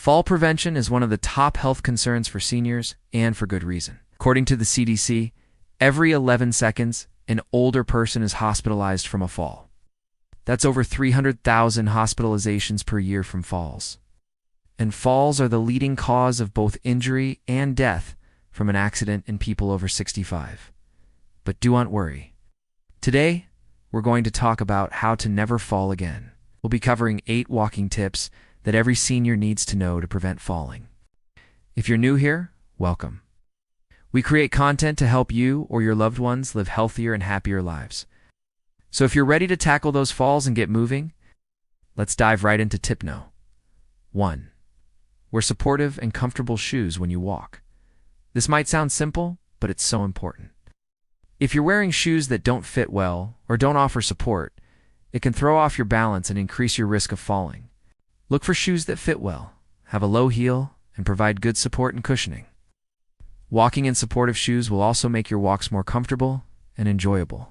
Fall prevention is one of the top health concerns for seniors, and for good reason. According to the CDC, every 11 seconds, an older person is hospitalized from a fall. That's over 300,000 hospitalizations per year from falls. And falls are the leading cause of both injury and death from an accident in people over 65. But do not worry. Today, we're going to talk about how to never fall again. We'll be covering 8 walking tips that every senior needs to know to prevent falling. If you're new here, welcome. We create content to help you or your loved ones live healthier and happier lives. So if you're ready to tackle those falls and get moving, let's dive right into tip no. 1. Wear supportive and comfortable shoes when you walk. This might sound simple, but it's so important. If you're wearing shoes that don't fit well or don't offer support, it can throw off your balance and increase your risk of falling. Look for shoes that fit well, have a low heel, and provide good support and cushioning. Walking in supportive shoes will also make your walks more comfortable and enjoyable.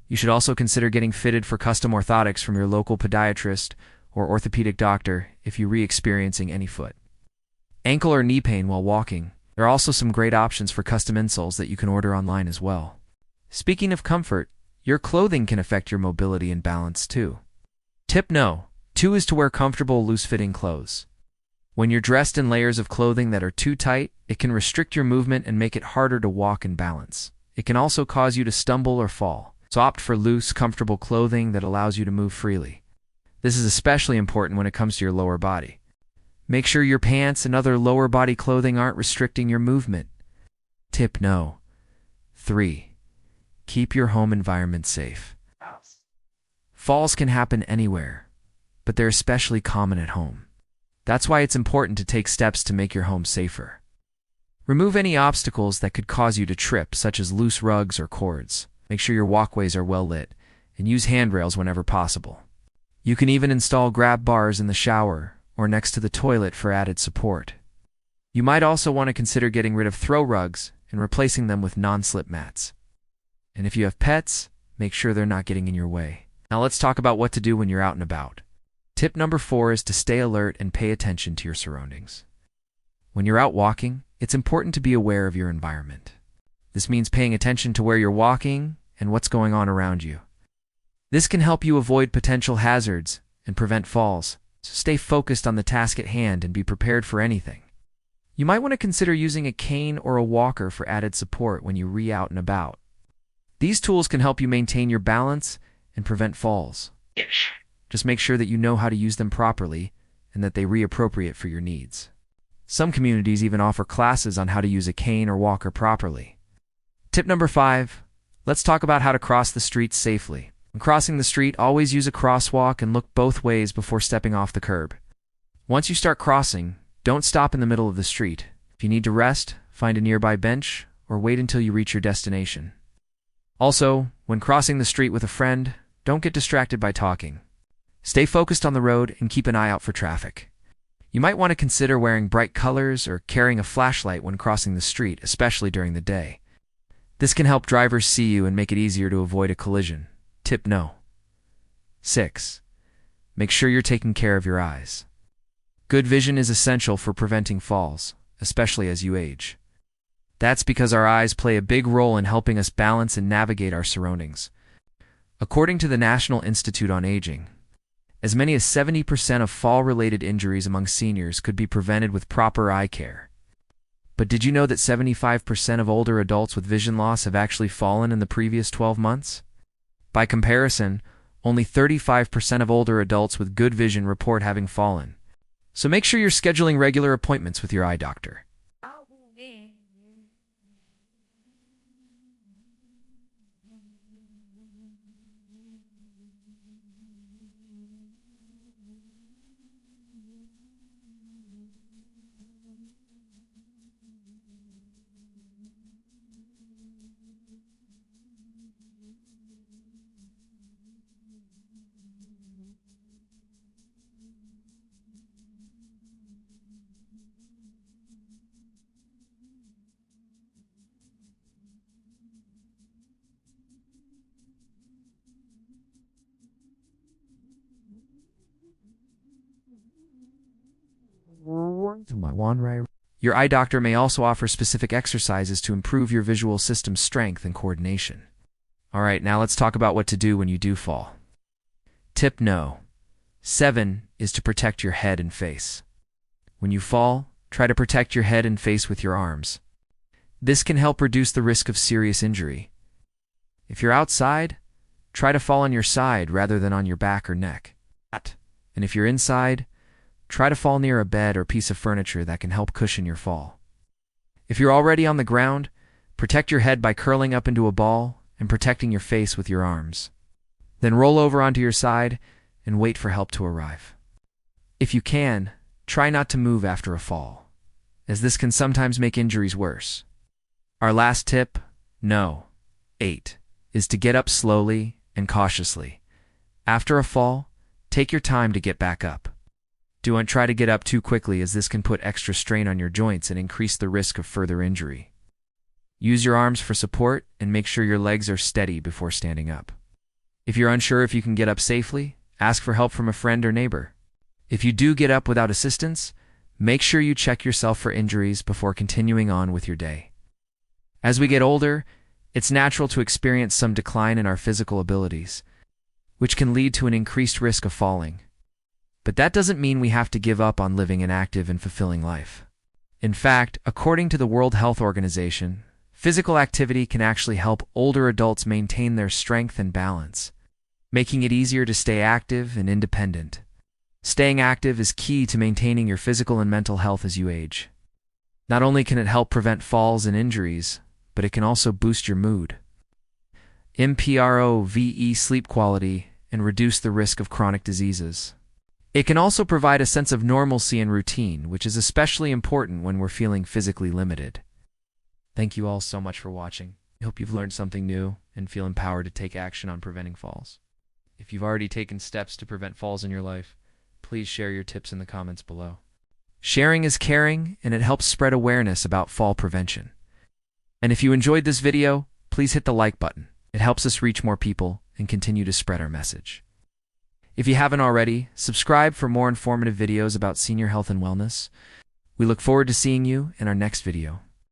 You should also consider getting fitted for custom orthotics from your local podiatrist or orthopedic doctor if you're re-experiencing any foot, ankle, or knee pain while walking. There are also some great options for custom insoles that you can order online as well. Speaking of comfort, your clothing can affect your mobility and balance too. Tip no. 2 is to wear comfortable, loose-fitting clothes. When you're dressed in layers of clothing that are too tight, it can restrict your movement and make it harder to walk and balance. It can also cause you to stumble or fall. So opt for loose, comfortable clothing that allows you to move freely. This is especially important when it comes to your lower body. Make sure your pants and other lower body clothing aren't restricting your movement. Tip no. 3. Keep your home environment safe. Falls can happen anywhere, but they're especially common at home. That's why it's important to take steps to make your home safer. Remove any obstacles that could cause you to trip, such as loose rugs or cords. Make sure your walkways are well lit, and use handrails whenever possible. You can even install grab bars in the shower or next to the toilet for added support. You might also want to consider getting rid of throw rugs and replacing them with non-slip mats. And if you have pets, make sure they're not getting in your way. Now let's talk about what to do when you're out and about. Tip number 4 is to stay alert and pay attention to your surroundings. When you're out walking, it's important to be aware of your environment. This means paying attention to where you're walking and what's going on around you. This can help you avoid potential hazards and prevent falls, so stay focused on the task at hand and be prepared for anything. You might want to consider using a cane or a walker for added support when you out and about. These tools can help you maintain your balance and prevent falls. Just make sure that you know how to use them properly and that they are appropriate for your needs. Some communities even offer classes on how to use a cane or walker properly. Tip number 5. Let's talk about how to cross the street safely. When crossing the street, always use a crosswalk and look both ways before stepping off the curb. Once you start crossing, don't stop in the middle of the street. If you need to rest, find a nearby bench or wait until you reach your destination. Also, when crossing the street with a friend, don't get distracted by talking. Stay focused on the road and keep an eye out for traffic. You might want to consider wearing bright colors or carrying a flashlight when crossing the street, especially during the day. This can help drivers see you and make it easier to avoid a collision. Tip no. 6. Make sure you're taking care of your eyes. Good vision is essential for preventing falls, especially as you age. That's because our eyes play a big role in helping us balance and navigate our surroundings. According to the National Institute on Aging, as many as 70% of fall-related injuries among seniors could be prevented with proper eye care. But did you know that 75% of older adults with vision loss have actually fallen in the previous 12 months? By comparison, only 35% of older adults with good vision report having fallen. So make sure you're scheduling regular appointments with your eye doctor. Your eye doctor may also offer specific exercises to improve your visual system's strength and coordination. Alright, now let's talk about what to do when you do fall. Tip No. 7 is to protect your head and face. When you fall, try to protect your head and face with your arms. This can help reduce the risk of serious injury. If you're outside, try to fall on your side rather than on your back or neck. And if you're inside, try to fall near a bed or piece of furniture that can help cushion your fall. If you're already on the ground, protect your head by curling up into a ball and protecting your face with your arms. Then roll over onto your side and wait for help to arrive. If you can, try not to move after a fall, as this can sometimes make injuries worse. Our last tip, No. 8, is to get up slowly and cautiously. After a fall, take your time to get back up. Don't try to get up too quickly, as this can put extra strain on your joints and increase the risk of further injury. Use your arms for support and make sure your legs are steady before standing up. If you're unsure if you can get up safely, ask for help from a friend or neighbor. If you do get up without assistance, make sure you check yourself for injuries before continuing on with your day. As we get older, it's natural to experience some decline in our physical abilities, which can lead to an increased risk of falling. But that doesn't mean we have to give up on living an active and fulfilling life. In fact, according to the World Health Organization, physical activity can actually help older adults maintain their strength and balance, making it easier to stay active and independent. Staying active is key to maintaining your physical and mental health as you age. Not only can it help prevent falls and injuries, but it can also boost your mood, improve sleep quality, and reduce the risk of chronic diseases. It can also provide a sense of normalcy and routine, which is especially important when we're feeling physically limited. Thank you all so much for watching. I hope you've learned something new and feel empowered to take action on preventing falls. If you've already taken steps to prevent falls in your life, please share your tips in the comments below. Sharing is caring, and it helps spread awareness about fall prevention. And if you enjoyed this video, please hit the like button. It helps us reach more people and continue to spread our message. If you haven't already, subscribe for more informative videos about senior health and wellness. We look forward to seeing you in our next video.